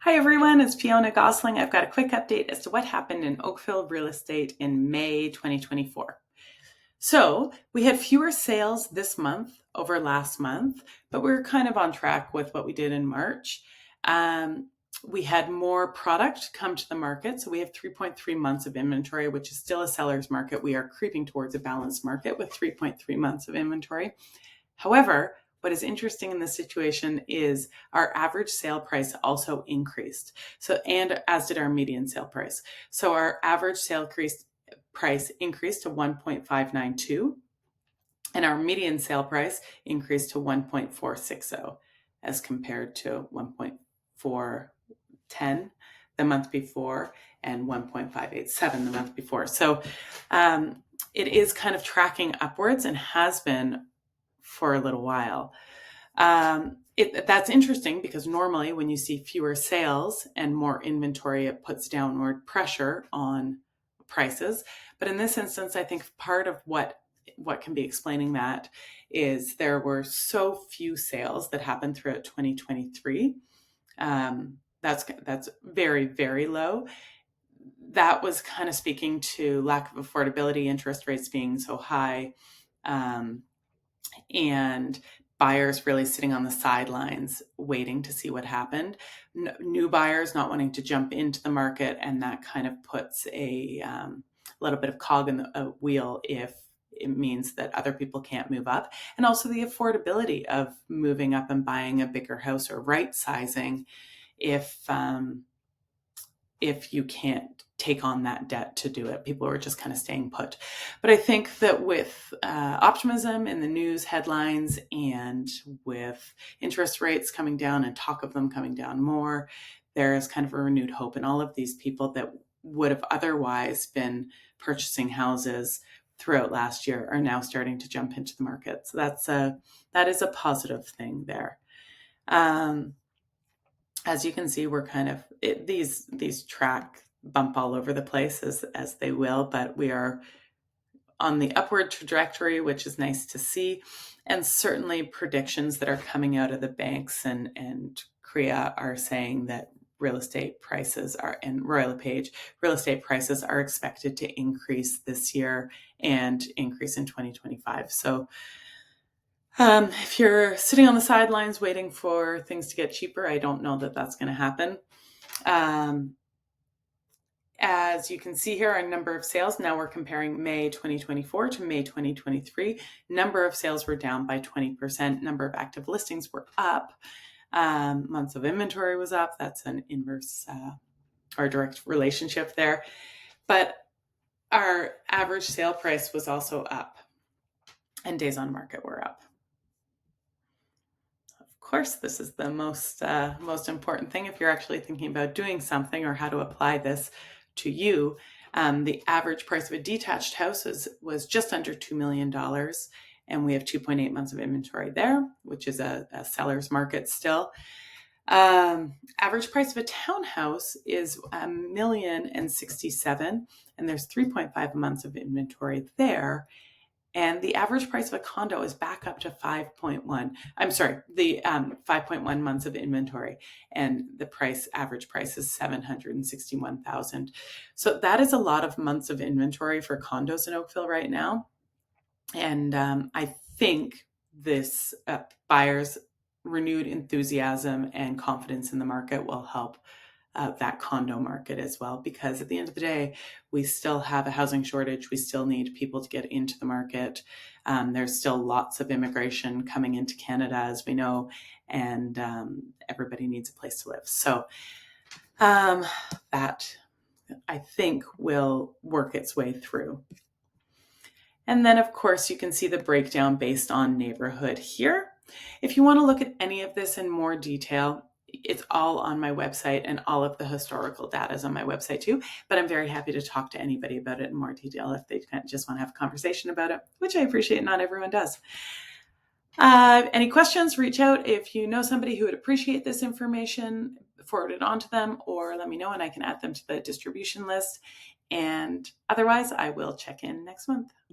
Hi everyone, it's Fionna Gossling. I've got a quick update as to what happened in Oakville real estate in May 2024. So we had fewer sales this month over last month, but we were kind of on track with what we did in March. We had more product come to the market. So we have 3.3 months of inventory, which is still a seller's market. We are creeping towards a balanced market with 3.3 months of inventory. However, what is interesting in this situation is our average sale price also increased. So, and as did our median sale price. So our average sale price increased to 1.592 and our median sale price increased to 1.460 as compared to 1.410 the month before and 1.587 the month before. So it is kind of tracking upwards and has been for a little while. That's interesting because normally when you see fewer sales and more inventory, it puts downward pressure on prices. But in this instance, I think part of what can be explaining that is there were so few sales that happened throughout 2023. That's very, very low. That was kind of speaking to lack of affordability, interest rates being so high, and buyers really sitting on the sidelines waiting to see what happened. New buyers not wanting to jump into the market, and that kind of puts a little bit of cog in the wheel if it means that other people can't move up. And also the affordability of moving up and buying a bigger house or right sizing if you can't take on that debt to do it. People are just kind of staying put. But I think that with optimism in the news headlines and with interest rates coming down and talk of them coming down more, there is kind of a renewed hope. And all of these people that would have otherwise been purchasing houses throughout last year are now starting to jump into the market. So that is a positive thing there. As you can see, we're kind of these track bump all over the place as they will, but we are on the upward trajectory, which is nice to see. And certainly predictions that are coming out of the banks and CREA are saying that real estate prices are, and Royal LePage, real estate prices are expected to increase this year and increase in 2025. So if you're sitting on the sidelines waiting for things to get cheaper, I don't know that that's going to happen. As you can see here, our number of sales, now we're comparing May 2024 to May 2023. Number of sales were down by 20%. Number of active listings were up. Months of inventory was up. That's an inverse or direct relationship there. But our average sale price was also up and days on market were up. Of course, this is the most important thing if you're actually thinking about doing something or how to apply this to you. The average price of a detached house was just under $2 million, and we have 2.8 months of inventory there, which is a seller's market still. Average price of a townhouse is $1,067,000, and there's 3.5 months of inventory there. And the average price of a condo is back up to 5.1. I'm sorry, the 5.1 months of inventory, and the average price is $761,000. So that is a lot of months of inventory for condos in Oakville right now. And I think this buyers' renewed enthusiasm and confidence in the market will help that condo market as well, because at the end of the day, we still have a housing shortage. We still need people to get into the market. There's still lots of immigration coming into Canada, as we know, and everybody needs a place to live. So that, I think, will work its way through. And then, of course, you can see the breakdown based on neighborhood here. If you want to look at any of this in more detail, it's all on my website, and all of the historical data is on my website too. But I'm very happy to talk to anybody about it in more detail if they just want to have a conversation about it, which I appreciate. Not everyone does. Any questions, reach out. If you know somebody who would appreciate this information, forward it on to them, or let me know and I can add them to the distribution list. And otherwise, I will check in next month.